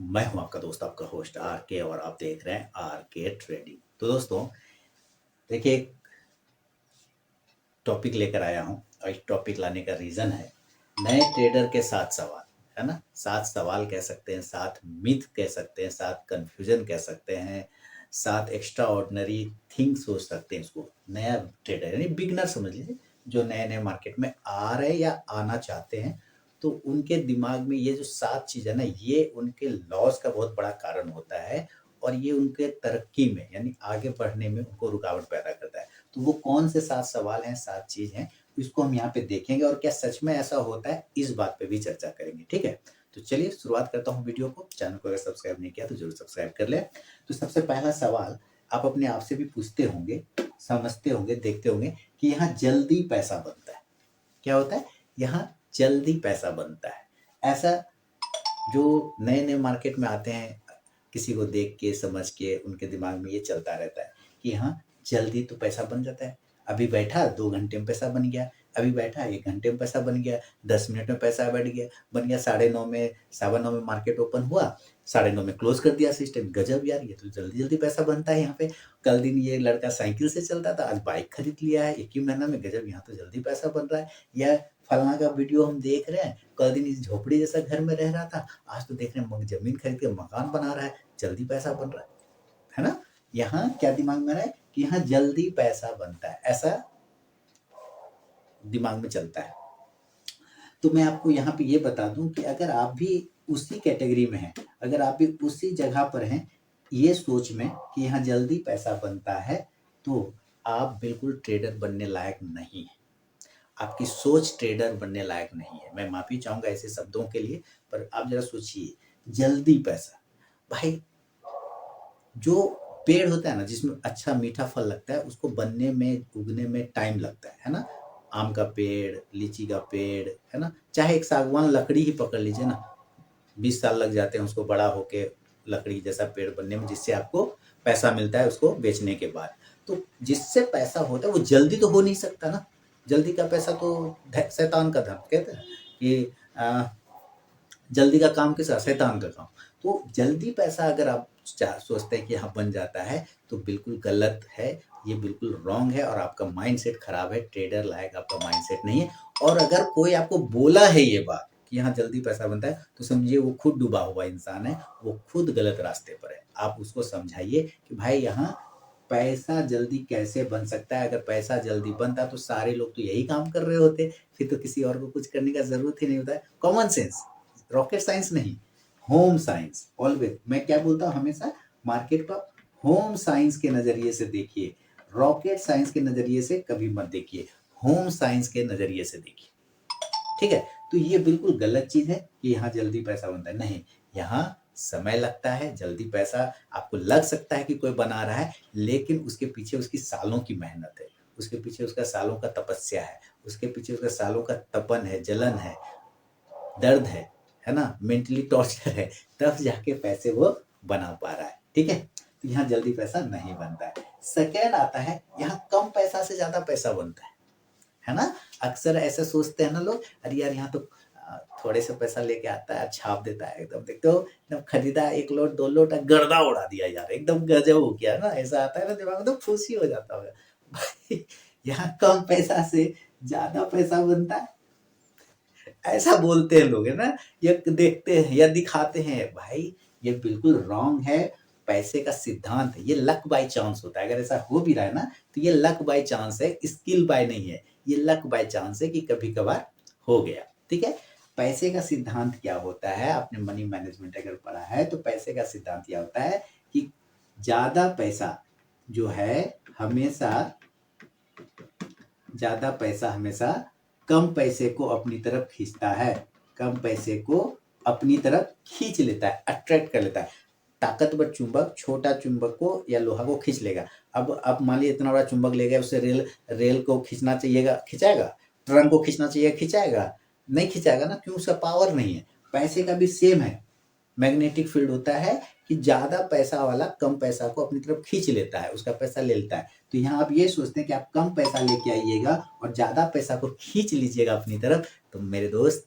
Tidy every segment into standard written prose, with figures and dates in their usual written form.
मैं हूं आपका दोस्त, आपका होस्ट आर के, और आप देख रहे हैं आर के ट्रेडिंग। तो दोस्तों देखिए, एक टॉपिक लेकर आया हूं और इस टॉपिक लाने का रीज़न है नए ट्रेडर के 7 सवाल, है ना। 7 सवाल कह सकते हैं, 7 मिथ कह सकते हैं, 7 कन्फ्यूजन कह सकते हैं, 7 एक्स्ट्रा ऑर्डिनरी थिंग्स सोच सकते हैं। इसको नया ट्रेडर यानी बिगनर समझ लीजिए, जो नए नए मार्केट में आ रहे या आना चाहते हैं, तो उनके दिमाग में ये जो 7 चीज़ है ना, ये उनके लॉस का बहुत बड़ा कारण होता है और ये उनके तरक्की में यानी आगे बढ़ने में उनको रुकावट पैदा करता है। तो वो कौन से 7 सवाल हैं, 7 चीज़ हैं, इसको हम यहाँ पे देखेंगे और क्या सच में ऐसा होता है, इस बात पे भी चर्चा करेंगे, ठीक है। तो चलिए शुरुआत करता हूँ वीडियो को। चैनल को अगर सब्सक्राइब नहीं किया तो जरूर सब्सक्राइब कर ले। तो सबसे पहला सवाल आप अपने आप से भी पूछते होंगे, समझते होंगे, देखते होंगे कि यहाँ जल्दी पैसा बनता है। क्या होता है? यहाँ जल्दी पैसा बनता है। ऐसा जो नए नए मार्केट में आते हैं, किसी को देख के समझ के उनके दिमाग में ये चलता रहता है कि हाँ, जल्दी तो पैसा बन जाता है। अभी बैठा 2 घंटे में पैसा बन गया, अभी बैठा 1 घंटे में पैसा बन गया, 10 मिनट में पैसा बन गया 9:30 में, 9:15 में मार्केट ओपन हुआ, 9:30 में क्लोज कर दिया सिस्टम। गजब यार, ये तो जल्दी जल्दी पैसा बनता है यहाँ पे। कल दिन ये लड़का साइकिल से चलता था, आज बाइक खरीद लिया है 1 ही महीना में। गजब, यहाँ तो जल्दी पैसा बन रहा है। या फलाना का वीडियो हम देख रहे हैं, कल दिन इस झोपड़ी जैसा घर में रह रहा था, आज तो देख रहे हैं जमीन खरीद के मकान बना रहा है, जल्दी पैसा बन रहा है ना। यहाँ क्या दिमाग में रहा है कि यहाँ जल्दी पैसा बनता है, ऐसा दिमाग में चलता है। तो मैं आपको यहाँ पे ये बता दूं कि अगर आप भी उसी कैटेगरी में हैं, अगर आप भी उसी जगह पर हैं, ये सोच में कि यहाँ जल्दी पैसा बनता है, तो आप बिल्कुल ट्रेडर बनने लायक नहीं है। आपकी सोच ट्रेडर बनने लायक नहीं है। मैं माफी चाहूंगा ऐसे शब्दों के लिए, पर आप जरा सोचिए, जल्दी पैसा। भाई, जो पेड़ होता है ना, जिसमें अच्छा मीठा फल लगता है, उसको बनने में, उगने में टाइम लगता है ना। आम का पेड़, लीची का पेड़, है ना, चाहे एक सागवान लकड़ी ही पकड़ लीजिए ना, 20 साल लग जाते हैं उसको बड़ा होके लकड़ी जैसा पेड़ बनने में, जिससे आपको पैसा मिलता है उसको बेचने के बाद। तो जिससे पैसा होता है वो जल्दी तो हो नहीं सकता ना। जल्दी का पैसा तो शैतान का धर्म कहते हैं कि जल्दी का काम किसका? शैतान का काम। तो जल्दी पैसा अगर आप सोचते हैं कि हाँ बन जाता है, तो बिल्कुल गलत है। ये बिल्कुल रॉन्ग है और आपका माइंडसेट खराब है। ट्रेडर लायक आपका माइंडसेट नहीं है। और अगर कोई आपको बोला है ये बात कि यहाँ जल्दी पैसा बनता है, तो समझिए वो खुद डूबा हुआ इंसान है, वो खुद गलत रास्ते पर है। आप उसको समझाइए कि भाई यहाँ पैसा जल्दी कैसे बन सकता है। अगर पैसा जल्दी बनता तो सारे लोग तो यही काम कर रहे होते, फिर तो किसी और को कुछ करने का जरूरत ही नहीं होता है। कॉमन सेंस, रॉकेट साइंस नहीं, होम साइंस। ऑलवेज मैं क्या बोलता हूँ हमेशा, मार्केट को होम साइंस के नजरिए से देखिए, रॉकेट साइंस के नजरिए से कभी मत देखिए, होम साइंस के नजरिए से देखिए, ठीक है। तो ये बिल्कुल गलत चीज है कि यहाँ जल्दी पैसा बनता है, नहीं। यहाँ समय लगता है। जल्दी पैसा आपको लग सकता है कि कोई बना रहा है, लेकिन उसके पीछे उसकी सालों की मेहनत है, उसके पीछे उसका सालों का तपस्या है, उसके पीछे उसका सालों का तपन है, जलन है, दर्द है ना, मेंटली टॉर्चर है, तब जाके पैसे वो बना पा रहा है, ठीक है। तो यहाँ जल्दी पैसा नहीं बनता है। सेकेंड आता है, यहाँ कम पैसा से ज्यादा पैसा बनता है ना। अक्सर ऐसे सोचते हैं ना लोग, अरे यार यहाँ तो थोड़े से पैसा लेके आता है, छाप देता है, एकदम देखते हो, एकदम खरीदा 1 लोट 2 लोट, गर्दा उड़ा दिया यार, एकदम गजब हो गया ना। ऐसा आता है ना दिमाग में, तो खुशी हो जाता होगा भाई, यहाँ कम पैसा से ज्यादा पैसा बनता है, ऐसा बोलते हैं लोग, है ना। ये देखते हैं या दिखाते हैं, भाई ये बिल्कुल रॉन्ग है। पैसे का सिद्धांत है, ये लक बाय चांस होता है। अगर ऐसा हो भी रहा है ना, तो ये लक बाय चांस है, स्किल बाय नहीं है। ये लक बाय चांस है कि कभी कभार हो गया, ठीक है। पैसे का सिद्धांत क्या होता है? आपने मनी मैनेजमेंट अगर पढ़ा है, तो पैसे का सिद्धांत क्या होता है कि ज्यादा पैसा जो है हमेशा, ज्यादा पैसा हमेशा कम पैसे को अपनी तरफ खींचता है, कम पैसे को अपनी तरफ खींच लेता है, अट्रैक्ट कर लेता है। ताकतवर चुंबक छोटा चुंबक को या लोहा को खींच लेगा। अब मान लीजिए इतना बड़ा चुंबक ले गया, उससे रेल को खींचना चाहिएगा, खिंचाएगा? ट्रक को खींचना चाहिए, खिंचाएगा? नहीं खिंचाएगा ना, क्यों? उसका पावर नहीं है। पैसे का भी सेम है। मैग्नेटिक फील्ड होता है कि ज्यादा पैसा वाला कम पैसा को अपनी तरफ खींच लेता है, उसका पैसा ले लेता है। तो यहाँ आप ये सोचते हैं कि आप कम पैसा लेके आइएगा और ज्यादा पैसा को खींच लीजिएगा अपनी तरफ, तो मेरे दोस्त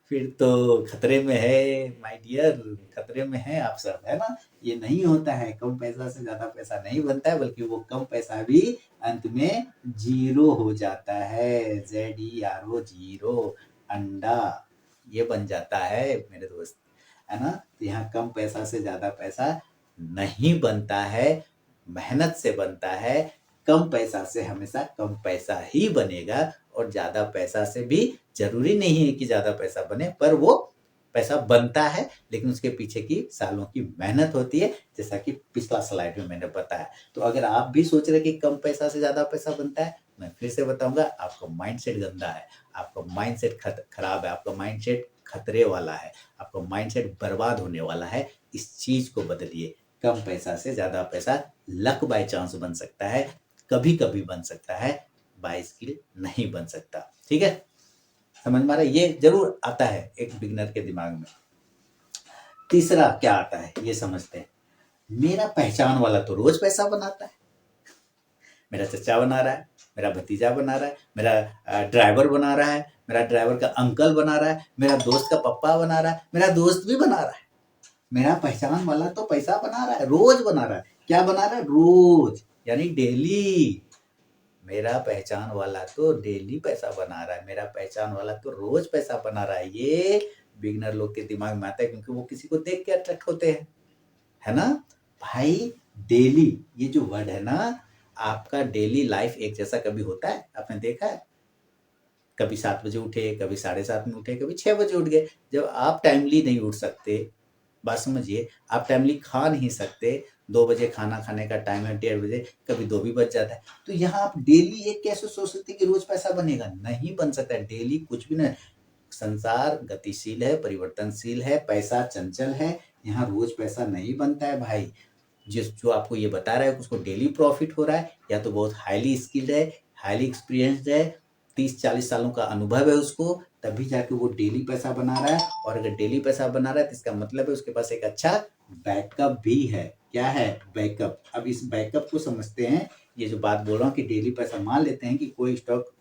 फिर तो खतरे में है माय डियर, खतरे में है आप सब, है ना? ये नहीं होता है, कम पैसा से ज़्यादा पैसा नहीं बनता है, बल्कि वो कम पैसा भी अंत में ज़ीरो हो जाता है, ZERO ज़ीरो, अंडा, ये बन जाता है मेरे दोस्त, है ना? तो यहाँ कम पैसा से ज़्यादा पैसा नहीं बनता है, मेहनत से बनता है। कम पैसा से हमेशा कम पैसा ही बनेगा, और ज़्यादा पैसा से भी ज़रूरी नहीं है कि ज़्यादा पैसा बने, पर वो पैसा बनता है, लेकिन उसके पीछे की सालों की मेहनत होती है, जैसा कि पिछला स्लाइड में मैंने बताया। तो अगर आप भी सोच रहे हैं कि कम पैसा से ज़्यादा पैसा बनता है, मैं फिर से बताऊँगा, आपका माइंडसेट गंदा है, आपका माइंडसेट खराब है, आपका माइंडसेट खतरे वाला है, आपका माइंडसेट बर्बाद होने वाला है। इस चीज़ को बदलिए। कम पैसा से ज़्यादा पैसा लक बाय चांस बन सकता है, कभी-कभी बन सकता है, बाय स्किल नहीं बन सकता। ठीक है? समझ में आ रहा है? ये ज़रूर आता है एक बिगिनर के दिमाग में। तीसरा क्या आता है, ये समझते हैं। मेरा पहचान वाला तो रोज़ पैसा बनाता है। मेरा चचा बना रहा है, मेरा भतीजा बना रहा है, मेरा ड्राइवर बना रहा है, मेरा ड्राइवर का अंकल बना रहा है, मेरा दोस्त का पप्पा बना रहा है, मेरा दोस्त भी बना रहा है। मेरा पहचान वाला तो पैसा बना रहा है, रोज बना रहा है। क्या बना रहा है? रोज, यानी डेली। मेरा पहचान वाला तो डेली पैसा बना रहा है, मेरा पहचान वाला तो रोज पैसा बना रहा है। ये बिगनर लोग के दिमाग में आता है, क्योंकि वो किसी को देख के अट्रैक्ट होते हैं, है ना? भाई डेली, ये जो वर्ड है ना, आपका डेली लाइफ एक जैसा कभी होता है? आपने देखा है? कभी 7 बजे उठे, कभी 7:30 में उठे, कभी 6 बजे उठ गए। जब आप टाइमली नहीं उठ सकते, बात समझिए, आप टाइमली खा नहीं सकते, 2 बजे खाना खाने का टाइम है, 1:30 बजे, कभी 2 भी बज जाता है। तो यहाँ आप डेली एक कैसे सोच सकते हैं कि रोज पैसा बनेगा? नहीं बन सकता है, डेली कुछ भी नहीं। संसार गतिशील है, परिवर्तनशील है, पैसा चंचल है, यहाँ रोज पैसा नहीं बनता है भाई। जो आपको ये बता रहा है कि उसको डेली प्रॉफिट हो रहा है, या तो बहुत हाईली स्किल्ड है, हाईली एक्सपीरियंस्ड है, 30-40 सालों का अनुभव है उसको, तभी जाके वो डेली पैसा बना रहा है। और अगर डेली पैसा बना रहा है तो इसका मतलब है उसके पास एक अच्छा बैकअप भी है। क्या है? बैकअप। अब इस बैकअप को समझते हैं। ये जो बात बोल रहा हूँ कि डेली पैसा, मान लेते हैं कि कोई स्टॉक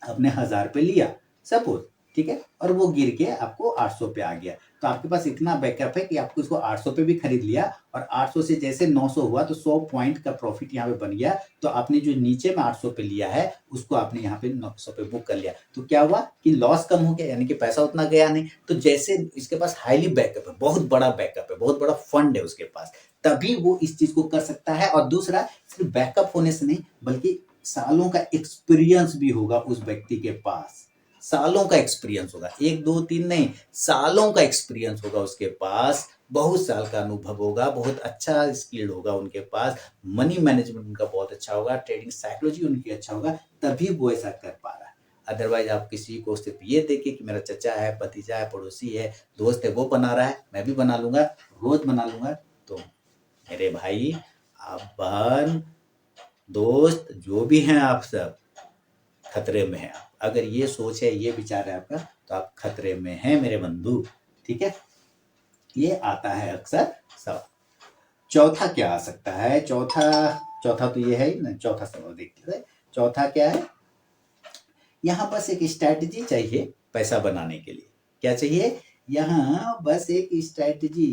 आपने 1000 पे लिया सपोज, ठीक है, और वो गिर के आपको 800 पे आ गया, तो आपके पास इतना बैकअप है कि आपको इसको 800 पे भी खरीद लिया, और 800 से जैसे 900 हुआ तो 100 पॉइंट का प्रॉफिट यहाँ पे बन गया। तो आपने जो नीचे में 800 पे लिया है उसको आपने यहाँ पे 900 पे बुक कर लिया, तो क्या हुआ कि लॉस कम हो गया, यानी कि पैसा उतना गया नहीं। तो जैसे इसके पास हाईली बैकअप है, बहुत बड़ा बैकअप है, बहुत बड़ा फंड है उसके पास, तभी वो इस चीज को कर सकता है। और दूसरा, सिर्फ बैकअप होने से नहीं, बल्कि सालों का एक्सपीरियंस भी होगा उस व्यक्ति के पास। सालों का एक्सपीरियंस होगा, 1 2 3 नहीं, सालों का एक्सपीरियंस होगा उसके पास, बहुत साल का अनुभव होगा, बहुत अच्छा स्किल्ड होगा उनके पास, मनी मैनेजमेंट उनका बहुत अच्छा होगा, ट्रेडिंग साइकोलॉजी उनकी अच्छा होगा, तभी वो ऐसा कर पा रहा है। अदरवाइज आप किसी को सिर्फ ये देखिए कि मेरा चचा है, भतीजा है, पड़ोसी है, दोस्त है, वो बना रहा है, मैं भी बना लूंगा, रोज बना लूंगा, तो मेरे भाई, आप बहन, दोस्त, जो भी हैं आप सब खतरे में हैं। अगर ये सोच है, ये विचार है आपका, तो आप खतरे में हैं मेरे बंधु। ठीक है? ये आता है अक्सर सवाल। चौथा क्या आ सकता है? चौथा तो ये है ही ना। चौथा सवाल देखते हैं। चौथा क्या है? यहाँ बस एक स्ट्रैटेजी चाहिए पैसा बनाने के लिए। क्या चाहिए? यहाँ बस एक स्ट्रैटेजी।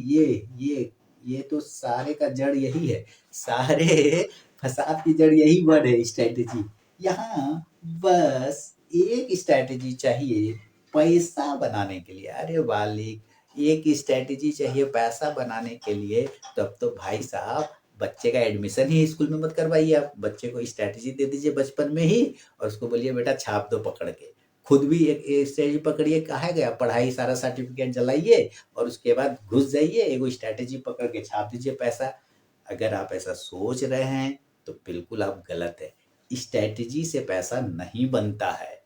ये तो सारे का जड़ यही है, सारे फसाद की जड़ यही वर्ड है, स्ट्रैटेजी। यहाँ बस एक स्ट्रैटेजी चाहिए पैसा बनाने के लिए। अरे वालिक, एक स्ट्रैटेजी चाहिए पैसा बनाने के लिए, तब तो भाई साहब बच्चे का एडमिशन ही स्कूल में मत करवाइए, आप बच्चे को स्ट्रैटेजी दे दीजिए बचपन में ही, और उसको बोलिए बेटा छाप दो पकड़ के। खुद भी एक स्ट्रैटेजी पकड़िए, कहा गया पढ़ाई सारा सर्टिफिकेट जलाइए और उसके बाद घुस जाइए, एगो स्ट्रैटेजी पकड़ के छाप दीजिए पैसा। अगर आप ऐसा सोच रहे हैं तो बिल्कुल आप गलत है। स्ट्रैटेजी से पैसा नहीं बनता है,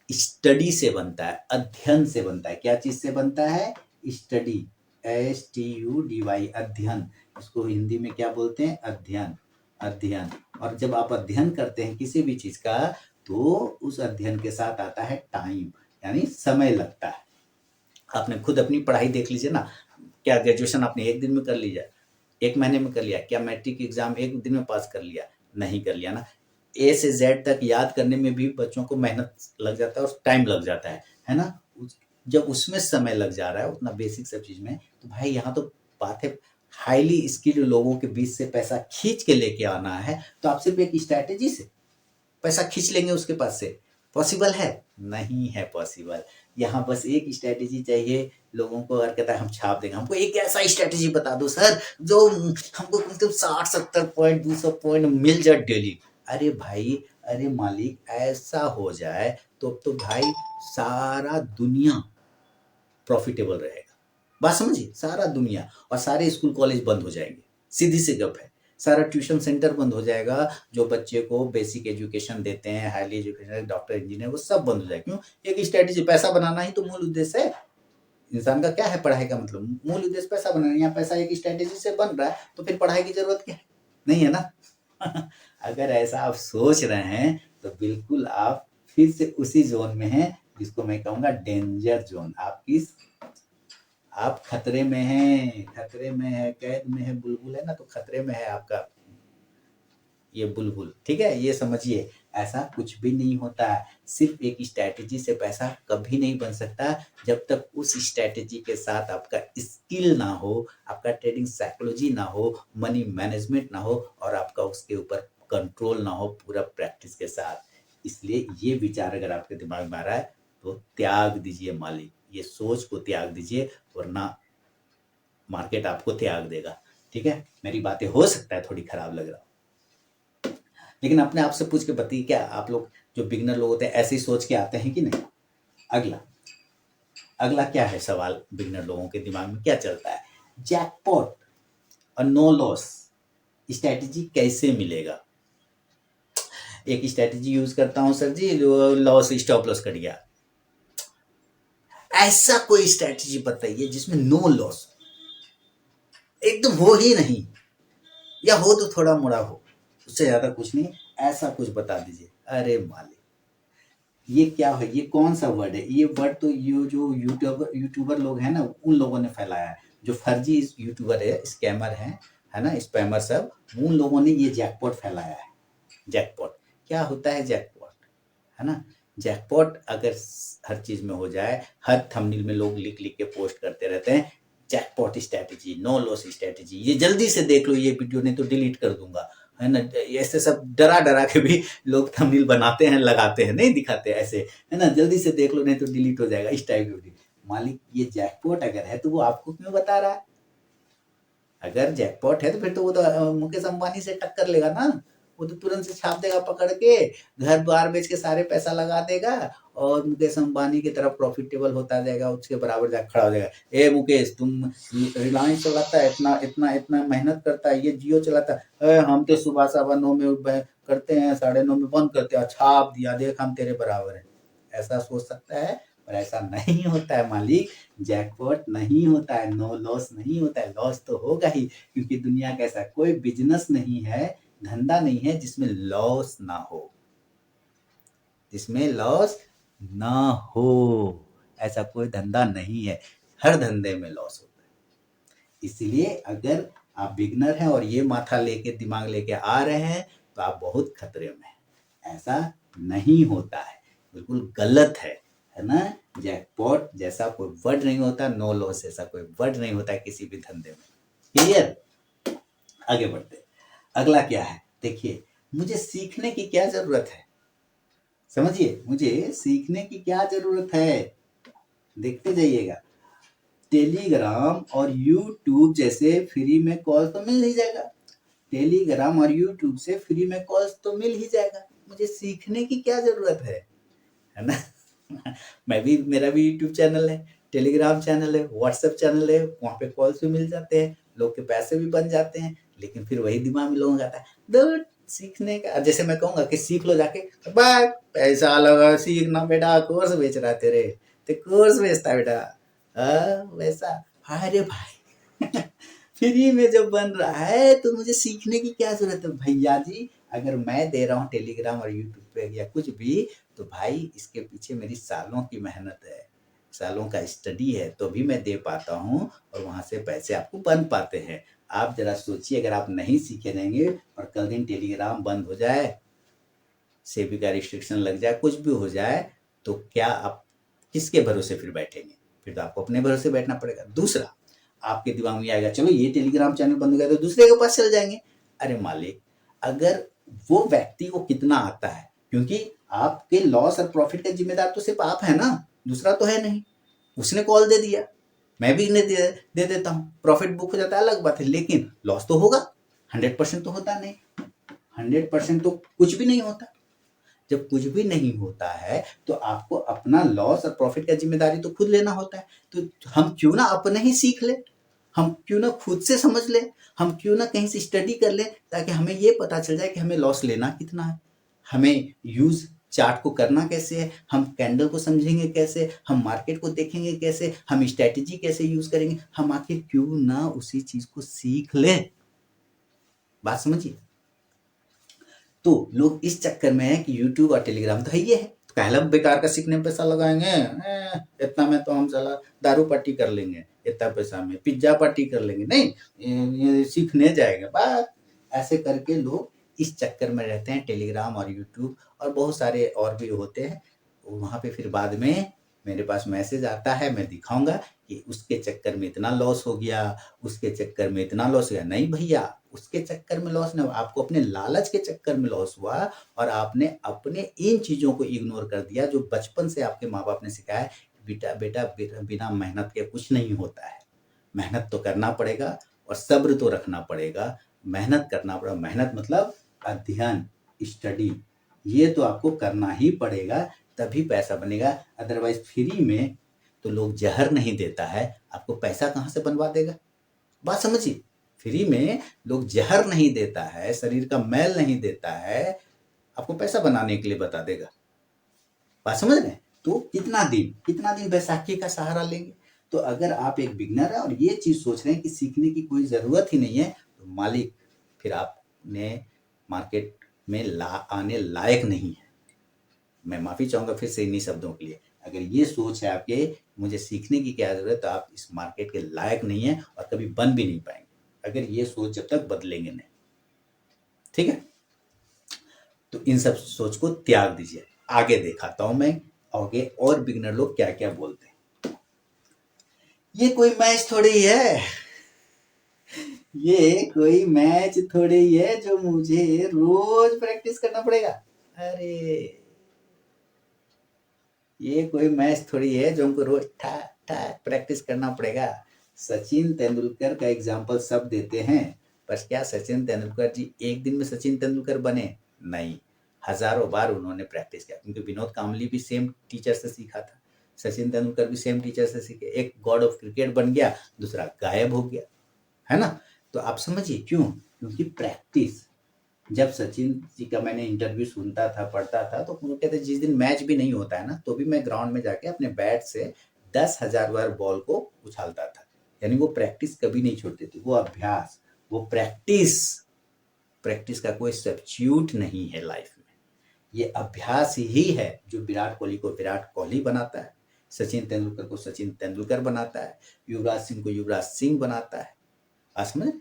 स्टडी से बनता है, अध्ययन से बनता है। क्या चीज से बनता है? स्टडी, STUDY, अध्ययन। इसको हिंदी में क्या बोलते हैं? अध्ययन। अध्ययन। और जब आप अध्ययन करते हैं किसी भी चीज का, तो उस अध्ययन के साथ आता है टाइम, यानी समय लगता है। आपने खुद अपनी पढ़ाई देख लीजिए ना, क्या ग्रेजुएशन आपने एक दिन में कर लिया, एक महीने में कर लिया? क्या मैट्रिक एग्जाम एक दिन में पास कर लिया? नहीं कर लिया ना। A से Z तक याद करने में भी बच्चों को मेहनत लग जाता है और टाइम लग जाता है ना? जब उसमें समय लग जा रहा है उतना बेसिक सब चीज में, तो भाई यहाँ तो बात है हाईली स्किल्ड लोगों के बीच से पैसा खींच के लेके आना है। तो आप सिर्फ एक स्ट्रैटेजी से पैसा खींच लेंगे उसके पास से, पॉसिबल है? नहीं है पॉसिबल। यहाँ बस एक स्ट्रैटेजी चाहिए लोगों को। अगर कहता है हम छाप देंगे, हमको एक ऐसा स्ट्रैटेजी बता दो सर जो हमको मतलब 60-70 पॉइंट 200 पॉइंट मिल जाए डेली। अरे भाई, अरे मालिक, ऐसा हो जाए तो भाई सारा दुनिया प्रॉफिटेबल रहेगा। बात समझिए, सारा दुनिया, और सारे स्कूल कॉलेज बंद हो जाएंगे, सीधी सी गप है। सारा ट्यूशन सेंटर बंद हो जाएगा, जो बच्चे को बेसिक एजुकेशन देते हैं, हाईली एजुकेशन, डॉक्टर इंजीनियर, वो सब बंद हो जाएगा। क्यों? एक स्ट्रेटेजी, पैसा बनाना ही तो मूल उद्देश्य है। इंसान का क्या है पढ़ाई का मतलब? मूल उद्देश्य पैसा बनाना। यहाँ पैसा एक स्ट्रेटेजी से बन रहा है, तो फिर पढ़ाई की जरूरत क्या है? नहीं है ना। अगर ऐसा आप सोच रहे हैं तो बिल्कुल आप फिर से उसी जोन में हैं जिसको मैं कहूंगा डेंजर जोन। आप खतरे में हैं, खतरे में है, कैद में है। बुलबुल है ना, तो खतरे में है आपका ये बुलबुल। ठीक है, ये समझिए, ऐसा कुछ भी नहीं होता है। सिर्फ एक स्ट्रैटेजी से पैसा कभी नहीं बन सकता जब तक उस स्ट्रैटेजी के साथ आपका स्किल ना हो, आपका ट्रेडिंग साइकोलॉजी ना हो, मनी मैनेजमेंट ना हो, और आपका उसके ऊपर कंट्रोल ना हो पूरा प्रैक्टिस के साथ। इसलिए ये विचार अगर आपके दिमाग में आ रहा है तो त्याग दीजिए मालिक, ये सोच को त्याग दीजिए, वरना मार्केट आपको त्याग देगा। ठीक है, मेरी बातें हो सकता है थोड़ी खराब लग रहा हो, लेकिन अपने आप से पूछ के बताइए, क्या आप लोग जो बिगनर लोग होते हैं ऐसे ही सोच के आते हैं कि नहीं? अगला अगला क्या है सवाल बिगनर लोगों के दिमाग में क्या चलता है? जैकपॉट और नो लॉस स्ट्रैटेजी कैसे मिलेगा? एक स्ट्रैटेजी यूज करता हूं सर जी, जो लॉस स्टॉप लॉस कट गया। ऐसा कोई स्ट्रैटेजी बताइए जिसमें नो लॉस एकदम हो ही नहीं, या हो तो थोड़ा मोड़ा हो, उससे ज्यादा कुछ नहीं। ऐसा कुछ बता दीजिए। अरे मालिक, ये क्या है? ये कौन सा वर्ड है? ये वर्ड तो ये जो यूट्यूबर लोग हैं ना, उन लोगों ने फैलाया है, जो फर्जी यूट्यूबर है, स्कैमर है ना, स्पैमर सब, उन लोगों ने ये जैकपॉट फैलाया है। जैकपॉट क्या होता है? जैकपॉट है ना, जैकपॉट अगर हर चीज में हो जाए, हर थंबनेल में लोग लिख लिख के पोस्ट करते रहते हैं jackpot strategy, no loss strategy, ये जल्दी से देख लो ये वीडियो, नहीं तो डिलीट कर दूंगा, है ना। ऐसे सब डरा डरा के भी लोग थंबनेल बनाते हैं, लगाते हैं, नहीं दिखाते ऐसे, है ना, जल्दी से देख लो नहीं तो डिलीट हो जाएगा, इस टाइप की वीडियो। मालिक, ये जैकपॉट अगर है तो वो आपको क्यों बता रहा है? अगर जैकपॉट है तो फिर तो वो तो मुकेश अंबानी से टक्कर लेगा ना। वो तो तुरंत से छाप देगा पकड़ के, घर बार बेच के सारे पैसा लगा देगा, और मुकेश अंबानी की तरफ प्रॉफिटेबल होता जाएगा, उसके बराबर जाकर खड़ा हो जाएगा। ए मुकेश, तुम रिलायंस चलाता है, इतना इतना इतना मेहनत करता है, ये जियो चलाता है, हम तो सुबह 9:15 में करते हैं, 9:30 में बंद करते हैं, छाप दिया, देख हम तेरे बराबर है। ऐसा सोच सकता है, पर ऐसा नहीं होता है मालिक। जैकपॉट नहीं होता है, नो लॉस नहीं होता है। लॉस तो होगा ही, क्योंकि दुनिया का ऐसा कोई बिजनेस नहीं है, धंधा नहीं है जिसमें लॉस ना हो, जिसमें लॉस ना हो। ऐसा कोई धंधा नहीं है, हर धंधे में लॉस होता है। इसलिए अगर आप बिगनर हैं और ये माथा लेके दिमाग लेके आ रहे हैं तो आप बहुत खतरे में हैं। ऐसा नहीं होता है, बिल्कुल गलत है ना। जैकपॉट जैसा कोई वर्ड नहीं होता, नो लॉस जैसा कोई वर्ड नहीं होता है किसी भी धंधे में। क्लियर? आगे बढ़ते। अगला क्या है? देखिए, मुझे सीखने की क्या जरूरत है? समझिए, मुझे सीखने की क्या जरूरत है? देखते जाइएगा। टेलीग्राम और यूट्यूब जैसे फ्री में कॉल तो मिल ही जाएगा। टेलीग्राम और यूट्यूब से फ्री में कॉल्स तो मिल ही जाएगा। मुझे सीखने की क्या जरूरत है ना। मेरा भी यूट्यूब चैनल है, टेलीग्राम चैनल है, व्हाट्सएप चैनल है, वहाँ पे कॉल्स भी मिल जाते हैं, लोग के पैसे भी बन जाते हैं। लेकिन फिर वही दिमाग में लोगों का आता है, दूर सीखने का। जैसे मैं कहूंगा कि सीख लो जाके, बाय पैसा लगा सीखना बेटा, कोर्स बेच रहा है तेरे, तो कोर्स बेचता है बेटा, वैसा। अरे भाई, फ्री में जब बन रहा है तो मुझे सीखने की क्या जरूरत है भैया जी? अगर मैं दे रहा हूँ टेलीग्राम और यूट्यूब पे या कुछ भी, तो भाई इसके पीछे मेरी सालों की मेहनत है, सालों का स्टडी है, तो भी मैं दे पाता हूँ, और वहां से पैसे आपको बन पाते हैं। आप जरा सोचिए, अगर आप नहीं सीखे रहेंगे और कल दिन टेलीग्राम बंद हो जाए, सेबी का रिस्ट्रिक्शन लग जाए, कुछ भी हो जाए, तो क्या आप किसके भरोसे फिर बैठेंगे? फिर तो आपको अपने भरोसे बैठना पड़ेगा। दूसरा, आपके दिमाग में आएगा चलो ये टेलीग्राम चैनल बंद हो गया तो दूसरे के पास चले जाएंगे। अरे मालिक, अगर वो व्यक्ति को कितना आता है, क्योंकि आपके लॉस और प्रॉफिट का जिम्मेदार तो सिर्फ आप है ना, दूसरा तो है नहीं। उसने कॉल दे दिया, मैं भी नहीं दे देता हूँ, प्रॉफिट बुक हो जाता है अलग बात है, लेकिन लॉस तो होगा। 100% तो होता नहीं, 100% तो कुछ भी नहीं होता। जब कुछ भी नहीं होता है तो आपको अपना लॉस और प्रॉफिट का जिम्मेदारी तो खुद लेना होता है। तो हम क्यों ना अपने ही सीख ले, हम क्यों ना खुद से समझ ले, हम क्यों ना कहीं से स्टडी कर ले, ताकि हमें ये पता चल जाए कि हमें लॉस लेना कितना है, हमें यूज चार्ट को करना कैसे है, हम कैंडल को समझेंगे कैसे, हम मार्केट को देखेंगे कैसे, हम स्ट्रेटेजी कैसे यूज करेंगे। हम आखिर क्यों ना उसी चीज को सीख ले। बात समझिए। तो लोग इस चक्कर में है कि यूट्यूब और टेलीग्राम तो है ये है, तो कहला बेकार का सीखने में पैसा लगाएंगे, इतना में तो हम साला दारू पार्टी कर लेंगे, इतना पैसा में पिज्जा पार्टी कर लेंगे, नहीं ये सीखने जाएंगे। बात ऐसे करके लोग इस चक्कर में रहते हैं, टेलीग्राम और यूट्यूब और बहुत सारे और भी होते हैं। वहां पे फिर बाद में मेरे पास मैसेज आता है, मैं दिखाऊंगा कि उसके चक्कर में इतना लॉस हो गया, उसके चक्कर में इतना लॉस हो गया। नहीं भैया, उसके चक्कर में लॉस नहीं हुआ, आपको अपने लालच के चक्कर में लॉस हुआ और आपने अपने इन चीजों को इग्नोर कर दिया जो बचपन से आपके माँ बाप ने सिखाया है। बेटा बेटा बिना मेहनत के कुछ नहीं होता है, मेहनत तो करना पड़ेगा और सब्र तो रखना पड़ेगा। मेहनत करना पड़ेगा, मेहनत मतलब अध्ययन, स्टडी, ये तो आपको करना ही पड़ेगा, तभी पैसा बनेगा। अदरवाइज फ्री में तो लोग जहर नहीं देता है, आपको पैसा कहाँ से बनवा देगा। बात समझिए, फ्री में लोग जहर नहीं देता है, शरीर का मैल नहीं देता है, आपको पैसा बनाने के लिए बता देगा। बात समझ रहे हैं। तो कितना दिन बैसाखी का सहारा लेंगे। तो अगर आप एक बिगनर है और ये चीज सोच रहे हैं कि सीखने की कोई जरूरत ही नहीं है, तो मालिक फिर आपने मार्केट में आने लायक नहीं है। मैं माफी चाहूंगा फिर से इन्हीं शब्दों के लिए। अगर ये सोच है आपके मुझे सीखने की क्या जरूरत है, तो आप इस मार्केट के लायक नहीं है और कभी बन भी नहीं पाएंगे, अगर ये सोच जब तक बदलेंगे नहीं। ठीक है, तो इन सब सोच को त्याग दीजिए। आगे दिखाता हूं मैं, आगे और बिगनर लोग क्या क्या बोलते हैं। ये कोई मैच थोड़ी ही है, ये कोई मैच थोड़ी ही है जो मुझे रोज प्रैक्टिस करना पड़ेगा। अरे ये कोई मैच थोड़ी है जो हमको रोज प्रैक्टिस करना पड़ेगा। सचिन तेंदुलकर का एग्जाम्पल सब देते हैं, पर क्या सचिन तेंदुलकर जी एक दिन में सचिन तेंदुलकर बने? नहीं, हजारों बार उन्होंने प्रैक्टिस किया, क्योंकि विनोद कांबली भी सेम टीचर से सीखा था, सचिन तेंदुलकर भी सेम टीचर से सीखे। एक गॉड ऑफ क्रिकेट बन गया, दूसरा गायब हो गया, है ना। तो आप समझिए क्यों, क्योंकि प्रैक्टिस। जब सचिन जी का मैंने इंटरव्यू सुनता था, पढ़ता था, तो वो कहते जिस दिन मैच भी नहीं होता है ना, तो भी मैं ग्राउंड में जाके अपने बैट से 10,000 बार बॉल को उछालता था। यानी वो प्रैक्टिस कभी नहीं छोड़ते थे, वो अभ्यास, वो प्रैक्टिस। प्रैक्टिस का कोई सब्स्टिट्यूट नहीं है लाइफ में। ये अभ्यास ही है जो विराट कोहली को विराट कोहली बनाता है, सचिन तेंदुलकर को सचिन तेंदुलकर बनाता है, युवराज सिंह को युवराज सिंह बनाता है। समझ,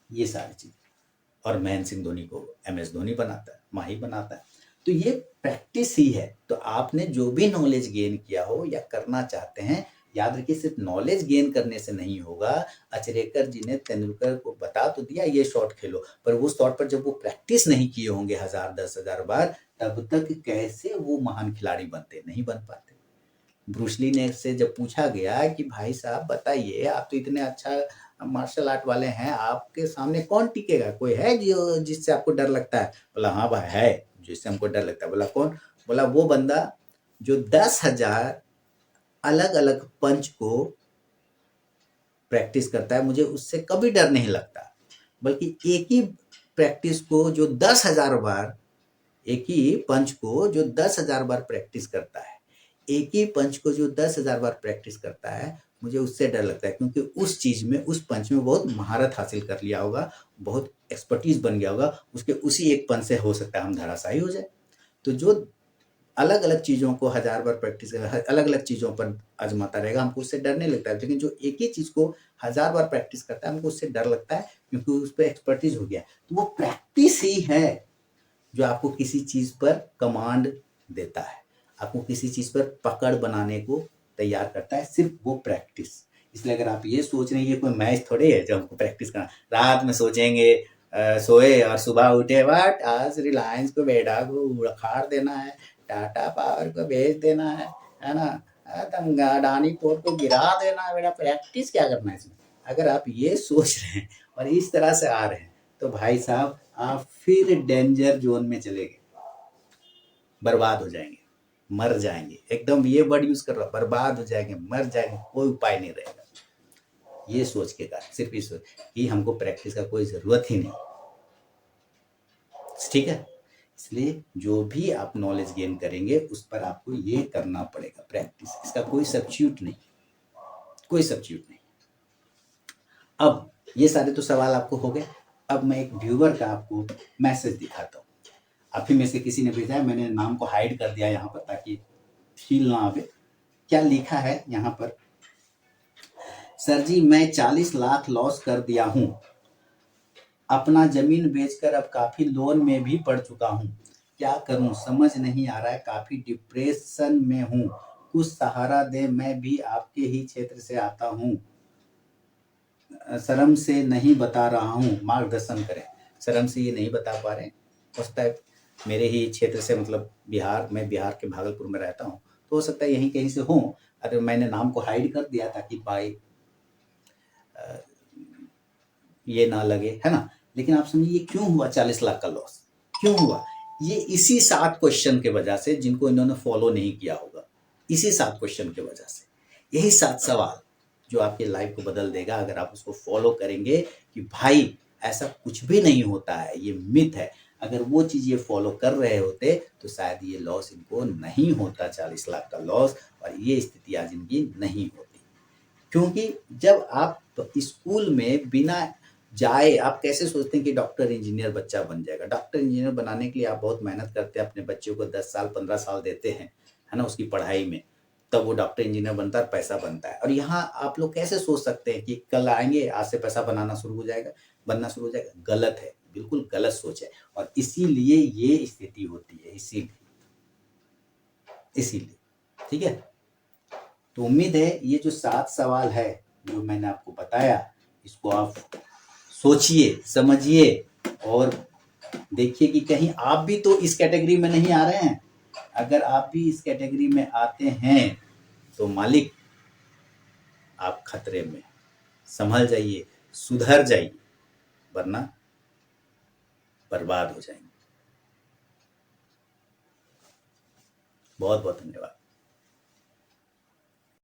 ये सारी चीज। और महेंद्र सिंह धोनी को MS धोनी बनाता है, माही बनाता है। तो ये प्रैक्टिस ही है। तो आपने जो भी नॉलेज गेन किया हो या करना चाहते हैं, याद रखिए सिर्फ नॉलेज गेन करने से नहीं होगा। अचरेकर जी ने तेंदुलकर को बता तो दिया ये शॉट खेलो, पर वो शॉट पर जब वो प्रैक्टिस नहीं किए होंगे 1000-10,000 बार, तब तक कैसे वो महान खिलाड़ी बनते, नहीं बन पाते। ब्रूसली ने से जब पूछा गया कि भाई साहब बताइए, आप तो इतने अच्छा मार्शल आर्ट वाले हैं, आपके सामने कौन टिकेगा, कोई है जो जिससे आपको डर लगता है? बोला हाँ भाई है जिससे हमको डर लगता है। बोला कौन? बोला वो बंदा जो 10,000 अलग अलग पंच को प्रैक्टिस करता है, मुझे उससे कभी डर नहीं लगता। बल्कि एक ही प्रैक्टिस को जो 10,000 बार, एक ही पंच को जो 10,000 बार प्रैक्टिस करता है, एक ही पंच को जो 10,000 बार प्रैक्टिस करता है, मुझे उससे डर लगता है, क्योंकि उस चीज में, उस पंच में बहुत महारत हासिल कर लिया होगा, बहुत एक्सपर्टीज बन गया होगा, उसके उसी एक पंच से हो सकता है हम धराशायी हो जाए। तो जो अलग अलग चीजों को 1000 बार प्रैक्टिस कर, अलग अलग चीजों पर आजमाता रहेगा, हमको उससे डर नहीं लगता है। लेकिन जो एक ही चीज को 1000 बार प्रैक्टिस करता है, हमको उससे डर लगता है, क्योंकि उस पर एक्सपर्टीज हो गया। तो वो प्रैक्टिस ही है जो आपको किसी चीज पर कमांड देता है। आपको किसी चीज पर पकड़ बनाने को तैयार करता है, सिर्फ वो प्रैक्टिस। इसलिए अगर आप ये सोच रहे हैं ये कोई मैच थोड़े है जो हमको प्रैक्टिस करना, रात में सोचेंगे सोए और सुबह उठे वाट आज रिलायंस को बेटा को उखाड़ देना है, टाटा पावर को बेच देना है ना, अडानी पोर्ट को गिरा देना है, बेटा प्रैक्टिस क्या करना है इसमें। अगर आप ये सोच रहे हैं और इस तरह से आ रहे हैं तो भाई साहब आप फिर डेंजर जोन में चले गए, बर्बाद हो जाएंगे, मर जाएंगे। एकदम ये वर्ड यूज कर रहा हूं, बर्बाद हो जाएंगे, मर जाएंगे, कोई उपाय नहीं रहेगा। ये सोच के कारण, सिर्फ इस सोच कि हमको प्रैक्टिस का कोई जरूरत ही नहीं, ठीक है। इसलिए जो भी आप नॉलेज गेन करेंगे उस पर आपको ये करना पड़ेगा प्रैक्टिस, इसका कोई सब्स्टिट्यूट नहीं, कोई सब्स्टिट्यूट नहीं। अब ये सारे तो सवाल आपको हो गए। अब मैं एक व्यूअर का आपको मैसेज दिखाता हूँ। आप ही में से किसी ने भेजा है, मैंने नाम को हाइड कर दिया यहाँ पर ताकि फील ना आवे। क्या लिखा है यहाँ पर, सर जी मैं 40 लाख लॉस कर दिया हूँ, अपना जमीन बेचकर अब काफी लोन में भी पड़ चुका हूँ, क्या करूँ समझ नहीं आ रहा है, काफी डिप्रेशन में हूँ, कुछ सहारा दे, मैं भी आपके ही क्षेत्र से आता हूँ, शर्म से नहीं बता रहा हूँ, मार्गदर्शन करें। शर्म से ये नहीं बता पा रहे हैं, उस टाइप मेरे ही क्षेत्र से, मतलब बिहार, मैं बिहार के भागलपुर में रहता हूँ, तो हो सकता है यहीं कहीं से हो। अगर मैंने नाम को हाइड कर दिया ताकि भाई ये ना लगे, है ना। लेकिन आप समझिए क्यों हुआ 40 लाख का लॉस, क्यों हुआ, ये इसी 7 क्वेश्चन के वजह से जिनको इन्होंने फॉलो नहीं किया होगा, इसी 7 क्वेश्चन के वजह से, यही 7 सवाल जो आपके लाइफ को बदल देगा अगर आप उसको फॉलो करेंगे कि भाई ऐसा कुछ भी नहीं होता है, ये मिथ है। अगर वो चीज ये फॉलो कर रहे होते तो शायद ये लॉस इनको नहीं होता, 40 लाख का लॉस, और ये स्थिति आज इनकी नहीं होती। क्योंकि जब आप स्कूल में बिना जाए, आप कैसे सोचते हैं कि डॉक्टर इंजीनियर बच्चा बन जाएगा। डॉक्टर इंजीनियर बनाने के लिए आप बहुत मेहनत करते हैं, अपने बच्चों को 10 साल 15 साल देते हैं, है ना, उसकी पढ़ाई में, तब वो डॉक्टर इंजीनियर बनता है, पैसा बनता है। और यहाँ आप लोग कैसे सोच सकते हैं कि कल आएंगे आज से पैसा बनाना शुरू हो जाएगा, बनना शुरू हो जाएगा। गलत है, बिल्कुल गलत सोच है, और इसीलिए ये स्थिति होती है, इसीलिए ठीक है। तो उम्मीद है ये जो 7 सवाल है जो मैंने आपको बताया, इसको आप सोचिए, समझिए और देखिए कि कहीं आप भी तो इस कैटेगरी में नहीं आ रहे हैं। अगर आप भी इस कैटेगरी में आते हैं तो मालिक आप खतरे में, संभल जाइए, सुधर जाइए, वरना बर्बाद हो जाएंगे। बहुत बहुत धन्यवाद।